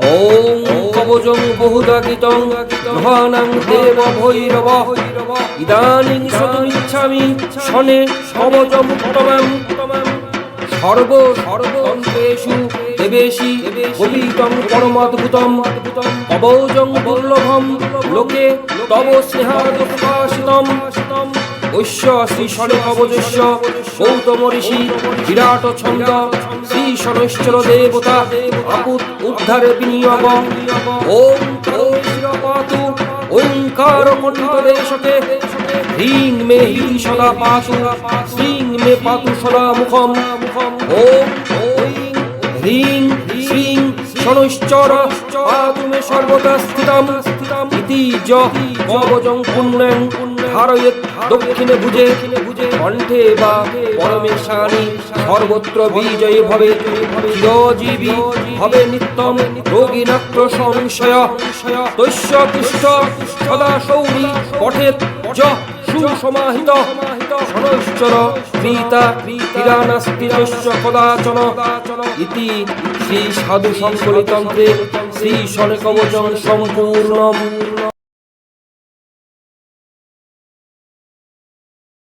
ওং কবজং বহুধা গীতং মহানাং দেব ভৈরব ইদানিং সতমিচ্ছামি শনে কবজম উত্তমম সর্বতন্ত্রেষু দেবেশি কবিতং পরমাদ্ভুতম কবজং দুর্লভম লোকে তব স্নেহাদুপাসিতম ঐশ্য শ্রী শনে কবজস্য গৌতম ঋষি বিরাট ছন্দ শ্রী শনৈশ্চর দেবতা আপুত উদ্ধারে বিনিয়োগ ওম পাতু ওঙ্কার মণ্ডিত দেশকে হ্রিং মে হি সদা পাতু শ্রীং মে পাতু সদা মুখম ওম হ্রিং শ্রীং শনৈশ্চর পাতু মে সর্বদা স্থিতম ইতি য কবজং পুণ্যং ধারয়েৎ দক্ষিণে ভুজে কণ্ঠে বা পরমেশানি সর্বত্র বিজয়ী ভবে চিরজীবী হবে নিত্যম রোগীনাত্র সংশয় তস্য তুষ্ট সদা শৌরি পঠেৎ য সুসমাহিত শনৈশ্চর প্রীতা তিরানাস্তি তস্য কদাচন ইতি শ্রী সাধু সংকলিতন্ত্রে শ্রী শনে কবচং সম্পূর্ণম।